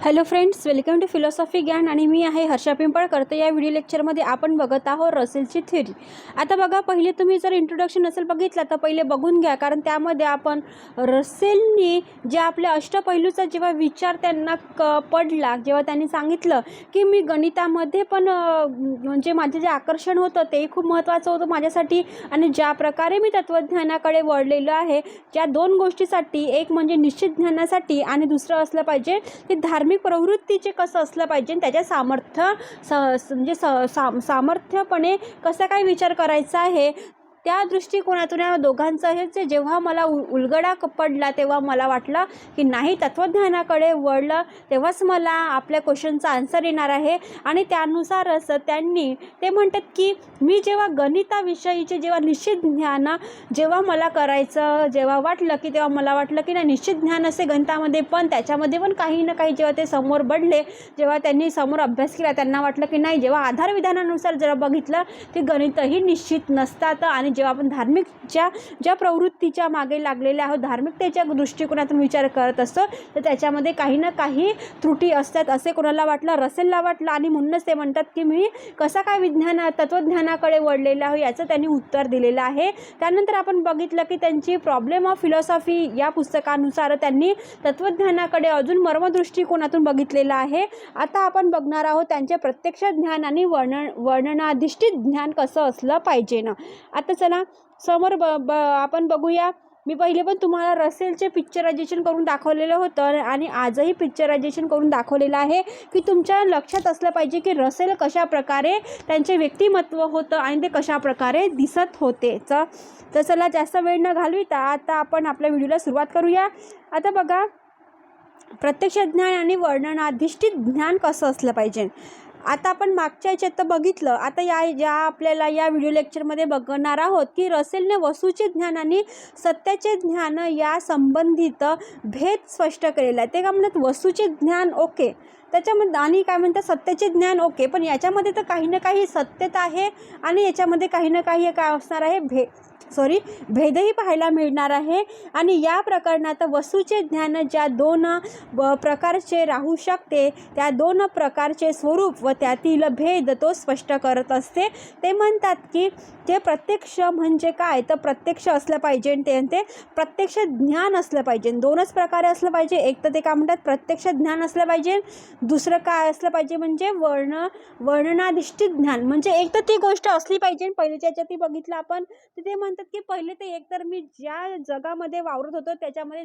Hello friends, welcome to philosophy ज्ञान आणि मी आहे हर्षा पिंपळकर. तर या व्हिडिओ लेक्चरमध्ये आपण बघत आहोत रसेलची थ्योरी. आता बघा, पहिले तुम्ही जर इंट्रोडक्शन नसेल बघितलं तर पहिले बघून घ्या, कारण त्यामध्ये आपण रसेलनी जे आपल्या अष्टपैलूचा जेव्हा विचार त्यांना पडला, जेव्हा त्यांनी सांगितलं की मी गणितामध्ये पण म्हणजे माझे जे आकर्षण होतं ते खूप महत्त्वाचं होतं माझ्यासाठी, आणि ज्या प्रकारे मी तत्त्वज्ञानाकडे वळलेलो आहे, ज्या दोन गोष्टीसाठी, एक म्हणजे निश्चित ज्ञानासाठी आणि दुसरं असलं पाहिजे की धार्मिक प्रवृत्तीचे कसं असलं पाहिजे, त्याच्या सामर्थ्यपणे कसा काय विचार करायचा आहे, त्या दृष्टिकोनातून या दोघांचं हे जेव्हा मला उलगडा पडला तेव्हा मला वाटलं की नाही, तत्त्वज्ञानाकडे वळलं तेव्हाच मला आपल्या क्वेश्चनचा आन्सर येणार आहे. आणि त्यानुसारच त्यांनी ते म्हणतात की मी जेव्हा गणिताविषयीचे जेव्हा निश्चित ज्ञान जेव्हा मला करायचं जेव्हा वाटलं की तेव्हा मला वाटलं की नाही, निश्चित ज्ञान असे गणितामध्ये पण त्याच्यामध्ये पण काही ना काही जेव्हा ते समोर पडले, जेव्हा त्यांनी समोर अभ्यास केला, त्यांना वाटलं की नाही, जेव्हा आधारविधानानुसार जरा बघितलं की गणितही निश्चित नसतात, आणि जेव्हा आपण धार्मिकच्या ज्या प्रवृत्तीच्या मागे लागलेल्या आहोत, धार्मिकतेच्या दृष्टिकोनातून विचार करत असतो, तर त्याच्यामध्ये काही ना काही त्रुटी असतात असे कोणाला वाटलं, रसेलला वाटलं. आणि म्हणूनच ते म्हणतात की मी कसा काय तत्त्वज्ञानाकडे वळलेला आहे याचं त्यांनी उत्तर दिलेलं आहे. त्यानंतर आपण बघितलं की त्यांची प्रॉब्लेम ऑफ फिलॉसॉफी या पुस्तकानुसार त्यांनी तत्त्वज्ञानाकडे अजून मर्मदृष्टिकोनातून बघितलेलं आहे. आता आपण बघणार आहोत त्यांचे प्रत्यक्ष ज्ञान आणि वर्णनाधिष्ठित ज्ञान कसं असलं पाहिजे ना. आता चला समोर आपण बघूया. मी पहिले पण तुम्हाला रसेलचे पिक्चरायझेशन करून दाखवलेलं होतं आणि आजही पिक्चरायझेशन करून दाखवलेलं आहे की तुमच्या लक्षात असलं पाहिजे की रसेल कशा प्रकारे त्यांचे व्यक्तिमत्व होतं आणि ते कशा प्रकारे दिसत होते. तर चला जास्त वेळ न घालविता आता आपण आपल्या व्हिडिओला सुरुवात करूया. आता बघा, प्रत्यक्ष ज्ञान आणि वर्णनाधिष्ठित ज्ञान कसं असलं पाहिजे. आता आपण मागच्या याच्यात तर बघितलं. आता आपल्याला या व्हिडिओ लेक्चरमध्ये बघणार आहोत की रसेलने वस्तूचे ज्ञान आणि सत्याचे ज्ञान या संबंधित भेद स्पष्ट केलेला आहे. ते काय म्हणतात, वस्तूचे ज्ञान ओके, त्याच्यामध्ये आणि काय म्हणतात सत्याचे ज्ञान ओके, पण याच्यामध्ये तर काही ना काही सत्यता आहे आणि याच्यामध्ये काही ना काही काय असणार आहे, भेदही पाहायला मिळणार आहे. आणि या प्रकरणात वस्तूचे ज्ञान ज्या दोन प्रकारचे राहू शकते, त्या दोन प्रकारचे स्वरूप व त्यातील भेद तो स्पष्ट करत असते. ते म्हणतात की ते प्रत्यक्ष म्हणजे काय, तर प्रत्यक्ष असलं पाहिजे, ते प्रत्यक्ष ज्ञान असलं पाहिजे. दोनच प्रकारे असलं पाहिजे. एक तर ते काय म्हणतात प्रत्यक्ष ज्ञान असलं पाहिजे, दुसरं काय असलं पाहिजे म्हणजे वर्णनाधिष्ठित ज्ञान. म्हणजे एक तर ती गोष्ट असली पाहिजे. पहिल्याच्या याच्यात ती बघितलं आपण, तर ते म्हणतात की पहिले ते एकतर मी ज्या जगामध्ये वावरत होतो त्याच्यामध्ये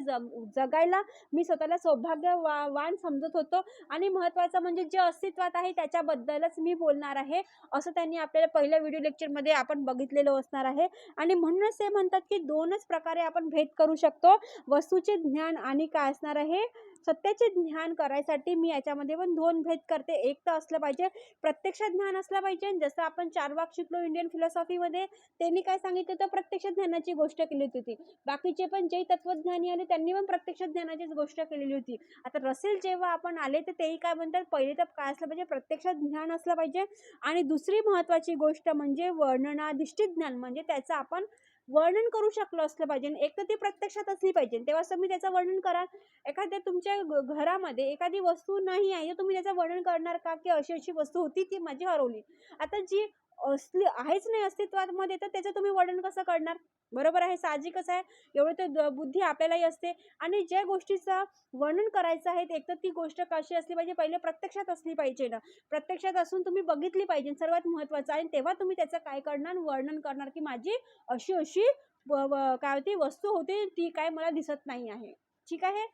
जगायला मी स्वतःला सौभाग्यवान समजत होतो, आणि महत्त्वाचं म्हणजे जे अस्तित्वात आहे त्याच्याबद्दलच मी बोलणार आहे, असं त्यांनी आपल्याला पहिल्या व्हिडिओ लेक्चरमध्ये आपण बघितलेलं असणार आहे. आणि म्हणूनच ते म्हणतात की दोनच प्रकारे आपण भेद करू शकतो, वस्तूचे ज्ञान आणि काय असणार आहे, सत्याचे ज्ञान करायसाठी मी याच्यामध्ये पण दोन भेद करते. एक तर असलं पाहिजे प्रत्यक्ष ज्ञान असलं पाहिजे, जसं आपण 4 वाक शिकलो इंडियन फिलॉसॉफीमध्ये, त्यांनी काय सांगितलं तर प्रत्यक्ष ज्ञानाची गोष्ट केली होती. बाकीचे पण जे तत्वज्ञानी आले त्यांनी पण प्रत्यक्ष ज्ञानाचीच गोष्ट केलेली होती. आता रसेल जेव्हा आपण आले तर तेही काय म्हणतात, पहिले तर काय असलं पाहिजे, प्रत्यक्ष ज्ञान असलं पाहिजे. आणि दुसरी महत्त्वाची गोष्ट म्हणजे वर्णनाधिष्ठित ज्ञान, म्हणजे त्याचं आपण वर्णन करू शकलो असलं पाहिजे. एक तर ती प्रत्यक्षात असली पाहिजे, तेव्हाच तुम्ही त्याचं वर्णन कराल. एखाद्या तुमच्या घरामध्ये एखादी वस्तू नाही आहे, तुम्ही त्याचं वर्णन करणार का, की अशी अशी वस्तू होती ती माझी हरवली. आता जी असली आहेच नाही अस्तित्वामध्ये, तर त्याचं तुम्ही वर्णन कसं करणार, बरोबर आहे, साहजिकच आहे. एवढं तर बुद्धी आपल्यालाही असते. आणि ज्या गोष्टीचं वर्णन करायचं आहे एक तर ती गोष्ट कशी असली पाहिजे, पहिले प्रत्यक्षात असली पाहिजे ना, प्रत्यक्षात असून तुम्ही बघितली पाहिजे, सर्वात महत्त्वाचं आहे. तेव्हा तुम्ही त्याचं काय करणार, वर्णन करणार की माझी अशी अशी काय होती वस्तू होती, ती काय मला दिसत नाही आहे. ठीक आहे,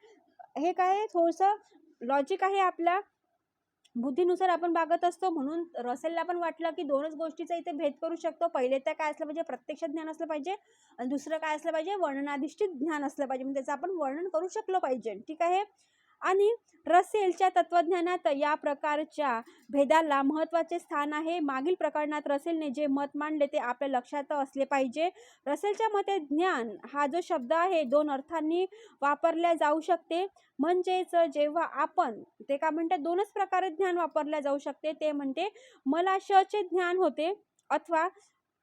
हे काय थोडंसं लॉजिक आहे, आपल्या बुद्धीनुसार आपण वागत असतो. म्हणून रसेलला पण वाटलं की दोनच गोष्टीचा इथे भेद करू शकतो. पहिले तर काय असलं पाहिजे, प्रत्यक्ष ज्ञान असलं पाहिजे, आणि दुसरं काय असलं पाहिजे, वर्णनाधिष्ठित ज्ञान असलं पाहिजे, म्हणजे त्याचं आपण वर्णन करू शकलो पाहिजे. ठीक आहे. आणि रसेलच्या तत्वज्ञानात या प्रकारच्या भेदाला महत्त्वाचे स्थान आहे. मागील प्रकरणात रसेलने जे मत मांडले ते आपल्या लक्षात असले पाहिजे. रसेलच्या मते ज्ञान हा जो शब्द आहे दोन अर्थांनी वापरला जाऊ शकते. म्हणजेच जेव्हा आपण ते काय म्हणतात, दोनच प्रकारे ज्ञान वापरल्या जाऊ शकते. ते म्हणते मला चे ज्ञान होते, अथवा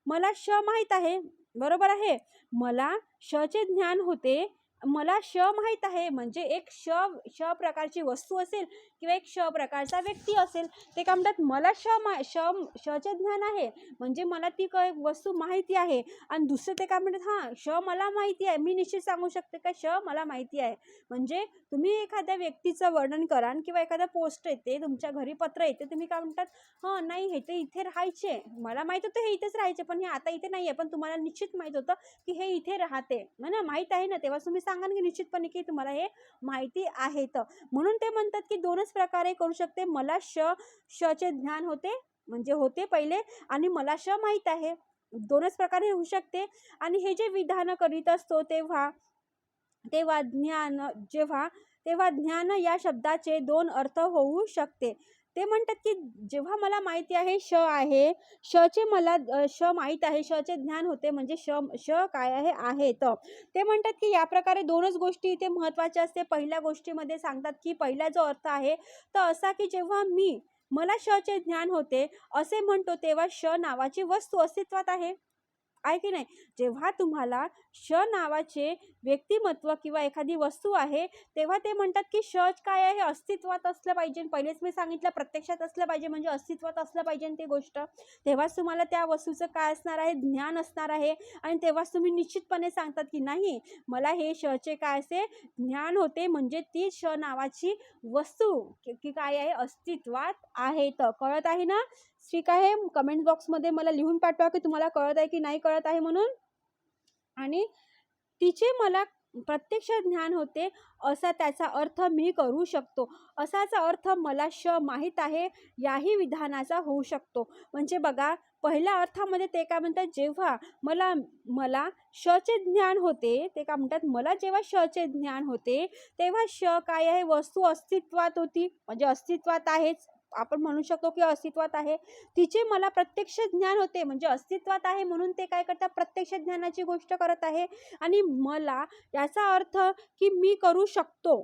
मला माहीत आहे, बरोबर आहे, मला चे ज्ञान होते मला श माहीत आहे म्हणजे एक श प्रकारची वस्तू असेल किंवा एक प्रकारचा व्यक्ती असेल, ते काय म्हणतात मला शचे ज्ञान आहे म्हणजे मला ती काय वस्तू माहिती आहे. आणि दुसरं ते काय म्हणतात हां मला माहिती आहे, मी निश्चित सांगू शकते का मला माहिती आहे. म्हणजे तुम्ही एखाद्या व्यक्तीचं वर्णन कराल किंवा एखादा पोस्ट येते तुमच्या घरी, पत्र येते, तुम्ही काय म्हणतात नाही हे ते इथे राहायचे, मला माहीत होतं हे इथेच राहायचे पण हे आता इथे नाही आहे, पण तुम्हाला निश्चित माहीत होतं की हे इथे राहते ना, माहीत आहे ना, तेव्हा तुम्ही सांगा की निश्चितपणे की तुम्हाला हे माहिती आहे. तर म्हणून ते म्हणतात की दोनच प्रकारे करू शकते, मला शचे ज्ञान होते म्हणजे होते पहिले, आणि मला माहीत आहे, दोनच प्रकारे होऊ शकते. आणि हे जे विधान करीत असतो तेव्हा तेव्हा ज्ञान जेव्हा तेव्हा ज्ञान या शब्दाचे दोन अर्थ होऊ शकते. ते म्हणतात की जेव्हा मला माहिती आहे आहे, शचे मला माहीत आहे, शचे ज्ञान होते म्हणजे काय आहे. तर ते म्हणतात की या प्रकारे दोनच गोष्टी इथे महत्त्वाच्या असते. पहिल्या गोष्टीमध्ये सांगतात की पहिला जो अर्थ आहे तर असा की जेव्हा मला शचे ज्ञान होते असे म्हणतो तेव्हा नावाची वस्तू अस्तित्वात आहे की नाही. जेव्हा तुम्हाला नावाचे व्यक्तिमत्व किंवा एखादी वस्तू आहे तेव्हा ते म्हणतात की काय आहे, अस्तित्वात असलं पाहिजे. पहिलेच मी सांगितलं प्रत्यक्षात असलं पाहिजे म्हणजे अस्तित्वात असलं पाहिजे ती गोष्ट, तेव्हाच तुम्हाला त्या वस्तूचं काय असणार आहे, ज्ञान असणार आहे. आणि तेव्हाच तुम्ही निश्चितपणे सांगतात की नाही मला हे चे काय असे ज्ञान होते म्हणजे ती नावाची वस्तू की काय आहे, अस्तित्वात आहे. तर कळत आहे ना, ठीक आहे. कमेंट बॉक्समध्ये मला लिहून पाठवा की तुम्हाला कळत आहे की नाही कळत आहे म्हणून. आणि तिचे मला प्रत्यक्ष ज्ञान होते असा त्याचा अर्थ मी करू शकतो. असाचा अर्थ मला माहीत आहे याही विधानाचा होऊ शकतो. म्हणजे बघा पहिल्या अर्थामध्ये ते काय म्हणतात, जेव्हा मला शचे ज्ञान होते, ते काय म्हणतात मला जेव्हा शचे ज्ञान होते तेव्हा काय आहे, वस्तू अस्तित्वात होती म्हणजे अस्तित्वात आहेच, आपण म्हणू शकतो की अस्तित्वात आहे. तिचे मला प्रत्यक्ष ज्ञान होते म्हणजे अस्तित्वात आहे म्हणून ते काय करतात, प्रत्यक्ष ज्ञानाची गोष्ट करत आहे. आणि मला याचा अर्थ की मी करू शकतो,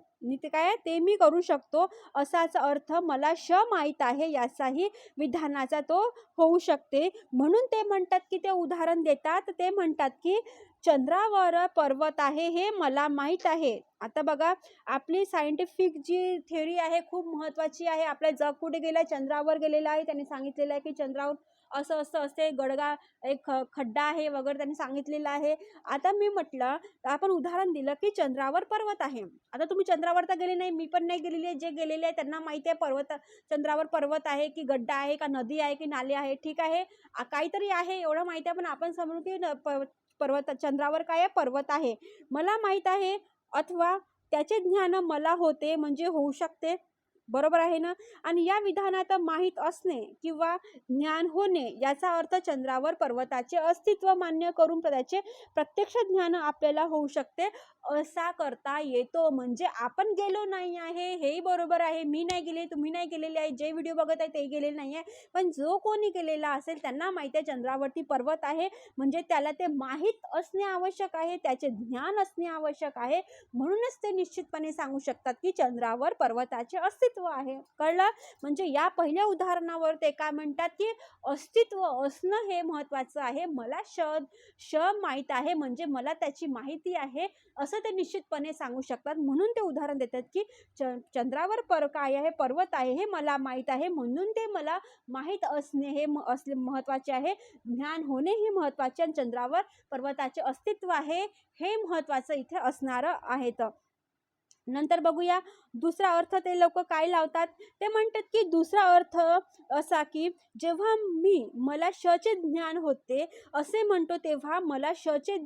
ते मी करू शकतो असाच अर्थ मला माहीत आहे याचाही विधानाचा तो होऊ शकते. म्हणून ते म्हणतात की ते उदाहरण देतात, ते म्हणतात की चंद्रावर पर्वत आहे हे मला माहीत आहे. आता बघा आपली सायंटिफिक जी थेअरी आहे खूप महत्त्वाची आहे. आपलं जग कुठे गेलं, चंद्रावर गेलेलं आहे. त्यांनी सांगितलेलं आहे की चंद्रावर असं असं असते, गडगा एक खड्डा आहे वगैरे त्यांनी सांगितलेलं आहे. आता मी म्हटलं आपण उदाहरण दिलं की चंद्रावर पर्वत आहे. आता तुम्ही चंद्रावर तर गेले नाही, मी पण नाही गेलेली आहे. जे गेलेले आहे त्यांना माहिती आहे चंद्रावर पर्वत आहे की गड्डा आहे का नदी आहे की नाले आहे, ठीक आहे, काहीतरी आहे एवढं माहिती आहे. पण आपण समजू की पर्वत चंद्रावर काय आहे, पर्वत आहे मला माहीत आहे, अथवा त्याचे ज्ञान मला होते म्हणजे होऊ शकते, बरोबर आहे ना. आणि या विधानात माहीत असणे किंवा ज्ञान होणे याचा अर्थ चंद्रावर पर्वताचे अस्तित्व मान्य करून त्याचे प्रत्यक्ष ज्ञान आपल्याला होऊ शकते असा करता येतो. म्हणजे आपण गेलो नाही आहे हेही बरोबर आहे, मी नाही गेले, तुम्ही नाही गेलेले आहे, जे व्हिडिओ बघत आहे ते गेलेले नाही आहे, पण जो कोणी गेलेला असेल त्यांना माहिती आहे चंद्रावरती पर्वत आहे म्हणजे त्याला ते माहीत असणे आवश्यक आहे, त्याचे ज्ञान असणे आवश्यक आहे. म्हणूनच ते निश्चितपणे सांगू शकतात की चंद्रावर पर्वताचे अस्तित्व आहे. कळलं. म्हणजे या पहिल्या उदाहरणावर ते काय म्हणतात की अस्तित्व असणं हे महत्त्वाचं आहे. मला माहीत आहे म्हणजे मला त्याची माहिती आहे असं ते निश्चितपणे सांगू शकतात. म्हणून ते उदाहरण देतात की चंद्रावर काय आहे, पर्वत आहे हे मला माहीत आहे म्हणून ते मला माहीत असणे हे असले महत्त्वाचे आहे. ज्ञान होणे हे महत्त्वाचे आणि चंद्रावर पर्वताचे अस्तित्व आहे हे महत्त्वाचं इथे असणारं आहे. तर नंतर बघूया दुसरा अर्थ ते लोक काय लावतात. ते म्हणतात की दुसरा अर्थ असा की जेव्हा मला शचे ज्ञान होते असे म्हणतो तेव्हा मला शचे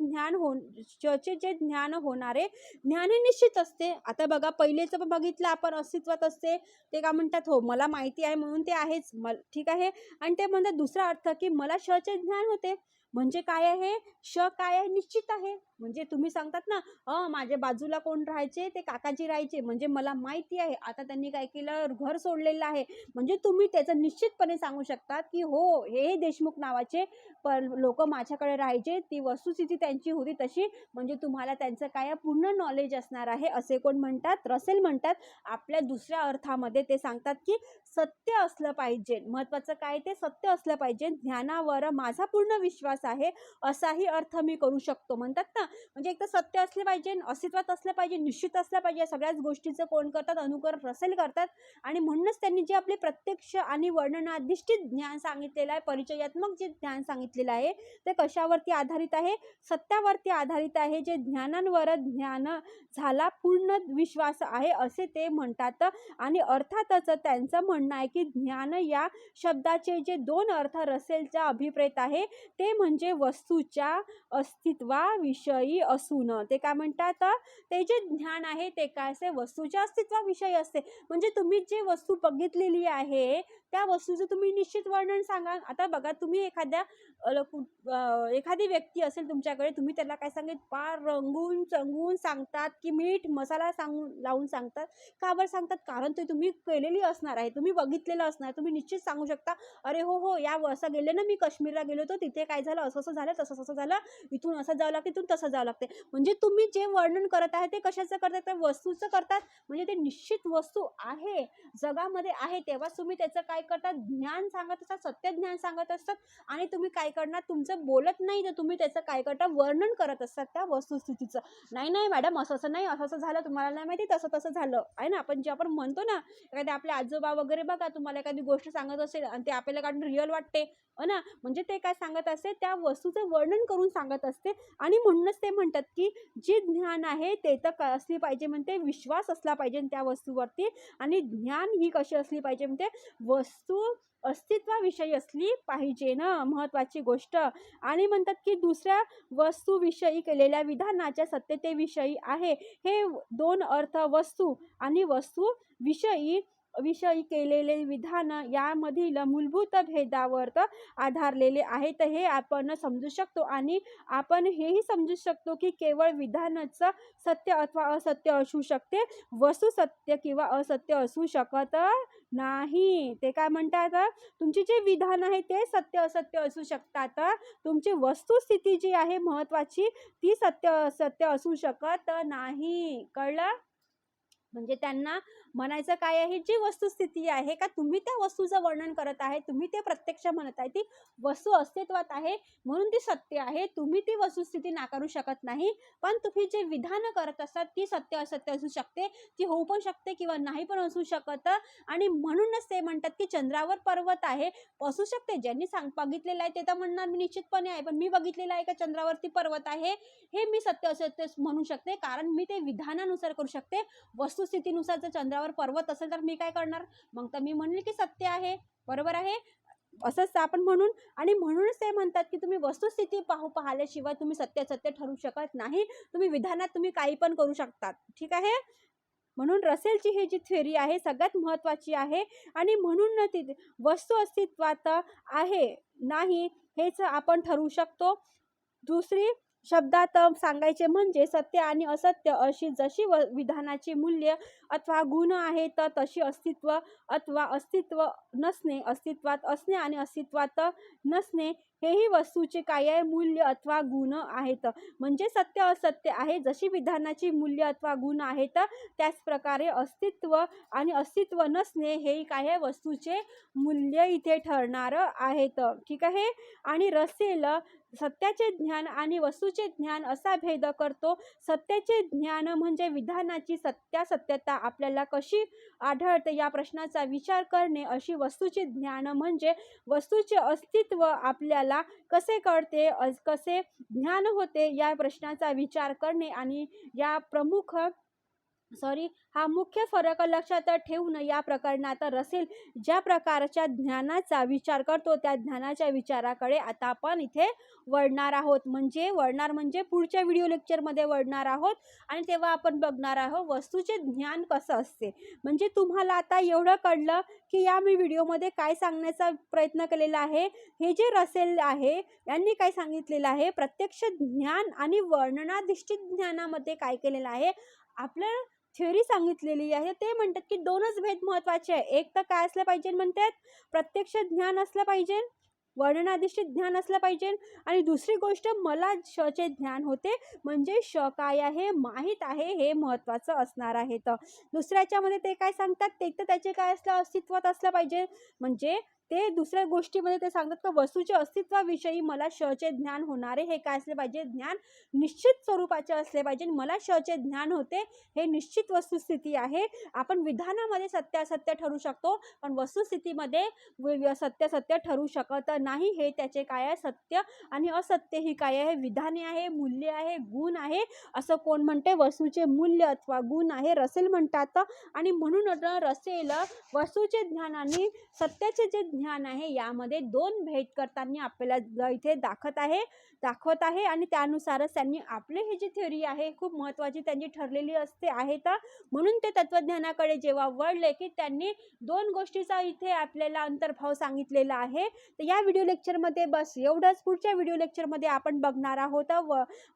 जे ज्ञान होणारे ज्ञान हे निश्चित असते. आता बघा पहिलेच बघितलं आपण अस्तित्वात असते, ते काय म्हणतात हो मला माहिती आहे म्हणून ते आहेच, ठीक आहे. आणि ते म्हणतात दुसरा अर्थ की मला शचे ज्ञान होते म्हणजे काय आहे, काय आहे, निश्चित आहे. म्हणजे तुम्ही सांगतात ना माझ्या बाजूला कोण राहायचे, ते काकाजी राहायचे म्हणजे मला माहिती आहे, आता त्यांनी काय केलं घर सोडलेलं आहे म्हणजे तुम्ही त्याचं निश्चितपणे सांगू शकतात की हो हे देशमुख नावाचे लोक माझ्याकडे राहायचे, ती वस्तुस्थिती त्यांची होती तशी, म्हणजे तुम्हाला त्यांचं काय पूर्ण नॉलेज असणार आहे. असे कोण म्हणतात, रसेल म्हणतात. आपल्या दुसऱ्या अर्थामध्ये ते सांगतात की सत्य असलं पाहिजे, महत्त्वाचं काय ते सत्य असलं पाहिजे, ज्ञानावर माझा पूर्ण विश्वास विश्वास आहे असाही अर्थ मी करू शकतो. म्हणतात ना, म्हणजे एक तर सत्य असले पाहिजे, अस्तित्वात असलं पाहिजे, निश्चित असलं पाहिजे. या सगळ्याच गोष्टीचं कोण करतात? अनुकरण रसेल करतात. आणि म्हणूनच त्यांनी जे आपले प्रत्यक्ष आणि वर्णनाधिष्ठित ज्ञान सांगितलेलं आहे, परिचयात्मक जे ज्ञान सांगितलेलं आहे, ते कशावरती आधारित आहे? सत्यावरती आधारित आहे. जे ज्ञानांवर ज्ञान झाला पूर्ण विश्वास आहे असे ते म्हणतात. आणि अर्थातच त्यांचं म्हणणं आहे की ज्ञान या शब्दाचे जे दोन अर्थ रसेलचा अभिप्रेत आहे ते म्हणजे वस्तूच्या अस्तित्वाविषयी असून. ते काय म्हणतात? ते जे ज्ञान आहे ते काय असते? वस्तूच्या अस्तित्वाविषयी असते. म्हणजे तुम्ही जे वस्तू बघितलेली आहे त्या वस्तूचं तुम्ही निश्चित वर्णन सांगा. आता बघा, तुम्ही एखादी व्यक्ती असेल तुमच्याकडे, तुम्ही त्याला काय सांगेल? फार रंगून चंगून सांगतात की मीठ मसाला लावून सांगतात. का बरं सांगतात? कारण ते तुम्ही केलेली असणार आहे, तुम्ही बघितलेलं असणार. तुम्ही निश्चित सांगू शकता, अरे हो हो, या असं गेले ना, मी काश्मीरला गेलो होतो, तिथे काय झालं, असं असं झालं, तसं तसं झालं, इथून असं जावं लागते, इथून तसं जावं लागते. म्हणजे तुम्ही जे वर्णन करत आहे ते कशाचं करतात? त्या वस्तूचं करतात. म्हणजे ते निश्चित वस्तू आहे, जगामध्ये आहे, तेव्हाच तुम्ही त्याचं काय करतात? ज्ञान सांगत असतात, सत्य ज्ञान सांगत असतात. आणि तुम्ही काय करणार? तुमचं बोलत नाही तर तुम्ही त्याचं काय करता? वर्णन करत असतात त्या वस्तुस्थितीचं. नाही नाही मॅडम, असं असं नाही, असं असं झालं, तुम्हाला नाही माहिती, तसं तसं झालं आहे ना. आपण जे आपण म्हणतो ना, एखादे आपले आजोबा वगैरे बघा, तुम्हाला एखादी गोष्ट सांगत असेल आणि ते आपल्याला काढून रिअल वाटते ना, म्हणजे ते काय सांगत असते? त्या वस्तूचं वर्णन करून सांगत असते. आणि म्हणूनच ते म्हणतात की जे ज्ञान आहे ते तर असली पाहिजे, म्हणते विश्वास असला पाहिजे त्या वस्तूवरती. आणि ज्ञान ही कशी असली पाहिजे? म्हणते वस्तू अस्तित्वाविषयी असली पाहिजे ना, महत्त्वाची गोष्ट. आणि म्हणतात की दुसऱ्या वस्तूविषयी केलेल्या विधानाच्या सत्यतेविषयी आहे. हे दोन अर्थ वस्तू आणि विषयी केलेले विधान यामधील मूलभूत भेदावर आधारलेले आहेत हे आपण समजू शकतो. आणि आपण हेही समजू शकतो की केवळ विधानच सत्य अथवा असत्य असू शकते, वस्तू सत्य किंवा असत्य असू शकत नाही. ते काय म्हणतात? तुमची जे विधान आहे ते सत्य असत्य असू शकतात, तुमची वस्तुस्थिती जी आहे महत्त्वाची ती सत्य असत्य असू शकत नाही. कळलं? म्हणजे त्यांना म्हणायचं काय आहे? जी वस्तुस्थिती आहे का तुम्ही त्या वस्तूचं वर्णन करत आहे, तुम्ही ते प्रत्यक्ष म्हणत आहे, ती वस्तू अस्तित्वात आहे म्हणून ती सत्य आहे. तुम्ही ती वस्तुस्थिती नाकारू शकत नाही. पण तुम्ही जे विधानं करत असतात ती सत्य असत्य असू शकते, ती होऊ पण शकते किंवा नाही पण असू शकत. आणि म्हणूनच ते म्हणतात की चंद्रावर पर्वत आहे, असू शकते. ज्यांनी बघितलेलं आहे ते तर म्हणणार मी निश्चितपणे आहे, पण मी बघितलेलं आहे का चंद्रावरती पर्वत आहे हे मी सत्य असत्य म्हणू शकते, कारण मी ते विधानानुसार करू शकते. वस्तुस्थितीनुसार जर चंद्रावर पर्वत असेल तर मी काय करणार? मग तर मी म्हणेल की सत्य आहे, बरोबर आहे, असंच आपण म्हणून. आणि म्हणूनच ते म्हणतात की तुम्ही वस्तुस्थिती पाहिल्याशिवाय तुम्ही सत्य ठरू शकत नाही. तुम्ही विधानात तुम्ही काही पण करू शकतात. ठीक आहे? म्हणून रसेलची ही जी थेअरी आहे सगळ्यात महत्त्वाची आहे. आणि म्हणून ती वस्तू अस्तित्वात आहे नाही हेच आपण ठरवू शकतो. दुसरी शब्दात सांगायचे म्हणजे सत्य आणि असत्य अशी जशी विधानाची मूल्य अथवा गुण आहेत तशी अस्तित्व अथवा अस्तित्व नसणे, अस्तित्वात असणे आणि अस्तित्वात नसणे हेही वस्तूचे काय आहे? मूल्य अथवा गुण आहेत. म्हणजे सत्य असत्य आहे, जशी विधानाची मूल्य अथवा गुण आहेत त्याच प्रकारे अस्तित्व आणि अस्तित्व नसणे हेही काय आहे? वस्तूचे मूल्य इथे ठरणार आहेत. ठीक आहे? आणि रसेल सत्याचे ज्ञान आणि वस्तूचे ज्ञान असा भेद करतो. सत्याचे ज्ञान म्हणजे विधानाची सत्यासत्यता आपल्याला कशी आढळते या प्रश्नाचा विचार करणे, अशी वस्तूचे ज्ञान म्हणजे वस्तूचे अस्तित्व आपल्याला कसे कळते, कसे ज्ञान होते या प्रश्नाचा विचार करणे. आणि या हा मुख्य फरक लक्षात ठेवून या प्रकरणात रसेल ज्या प्रकारच्या ज्ञानाचा विचार करतो त्या ज्ञानाच्या विचाराकडे आता आपण इथे वळणार आहोत. म्हणजे पुढच्या व्हिडिओ लेक्चरमध्ये वळणार आहोत. आणि तेव्हा आपण बघणार आहोत वस्तूचे ज्ञान कसं असते. म्हणजे तुम्हाला आता एवढं कळलं की या मी व्हिडिओमध्ये काय सांगण्याचा प्रयत्न केलेला आहे. हे जे रसेल आहे यांनी काय सांगितलेलं आहे, प्रत्यक्ष ज्ञान आणि वर्णनाधिष्ठित ज्ञानामध्ये काय केलेलं आहे, आपलं थेअरी सांगितलेली आहे. ते म्हणतात की दोनच भेद महत्त्वाचे आहे. एक तर काय असलं पाहिजे म्हणतात? प्रत्यक्ष ज्ञान असलं पाहिजे, वर्णनाधिष्ठित ज्ञान असलं पाहिजे. आणि दुसरी गोष्ट मला शचे ज्ञान होते, म्हणजे श काय आहे माहीत आहे हे महत्त्वाचं असणार आहे. तर दुसऱ्याच्यामध्ये ते काय सांगतात, ते तर त्याचे काय असलं अस्तित्वात असलं पाहिजे, म्हणजे ते दुसऱ्या गोष्टीमध्ये ते सांगतात की वस्तूच्या अस्तित्वाविषयी मला श चे ज्ञान होणारे हे काय असले पाहिजे, ज्ञान निश्चित स्वरूपाचे असले पाहिजे. मला श चे ज्ञान होते हे निश्चित वस्तुस्थिती आहे. आपण विधानामध्ये सत्यासत्य ठरू शकतो, पण वस्तुस्थितीमध्ये सत्य ठरू शकत नाही. हे त्याचे काय आहे, सत्य आणि असत्य ही काय आहे, विधाने आहे, मूल्य आहे, गुण आहे. असं कोण म्हणते, वस्तूचे मूल्य अथवा गुण आहे रसेल म्हणतात. आणि म्हणून रसेल वस्तूचे ज्ञान आणि सत्याचे जे ज्ञान आहे यामध्ये दोन भेद करताना आपल्याला इथे दाखवत आहे. आणि त्यानुसारच त्यांनी आपली ही जी थेअरी आहे खूप महत्त्वाची त्यांची ठरलेली आहे. तर म्हणून ते तत्वज्ञानाकडे जेव्हा वळले की त्यांनी दोन गोष्टीचा इथे आपल्याला अंतर्भाव सांगितलेला आहे. तर या व्हिडिओ लेक्चरमध्ये बस एवढंच. पुढच्या व्हिडिओ लेक्चरमध्ये आपण बघणार आहोत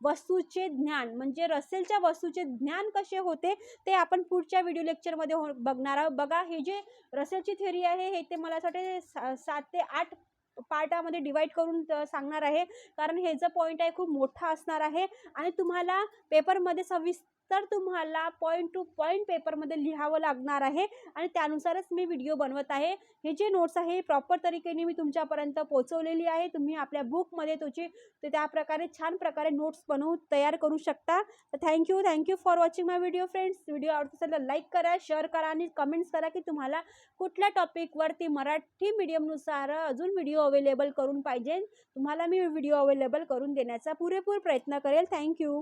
वस्तूचे ज्ञान म्हणजे रसेलच्या वस्तूचे ज्ञान कसे होते ते आपण पुढच्या व्हिडिओ लेक्चरमध्ये बघणार आहोत. बघा, हे जे रसेलची थेअरी आहे हे ते मला असं वाटते 7 ते 8 पार्टामध्ये डिवाइड करून सांगणार आहे, कारण हे जो पॉईंट आहे खूप मोठा असणार आहे आणि तुम्हाला पेपरमध्ये तुम्हाला पॉईंट टू पॉईंट पेपरमध्ये लिहावं लागणार आहे आणि त्यानुसारच मी व्हिडिओ बनवत आहे. हे जे नोट्स आहे प्रॉपर तरीकेने मी तुमच्यापर्यंत पोहोचवलेली आहे. तुम्ही आपल्या बुकमध्ये त्या प्रकारे छान प्रकारे नोट्स बनवून तयार करू शकता. तर thank you for watching my video friends. Video आवडत असेल तर लाईक करा, शेअर करा आणि कमेंट्स करा की तुम्हाला कुठल्या टॉपिकवरती मराठी मीडियमनुसार अजून व्हिडिओ अवेलेबल करून पाहिजे. तुम्हाला मी व्हिडिओ अवेलेबल करून देण्याचा पुरेपूर प्रयत्न करेल. थँक्यू.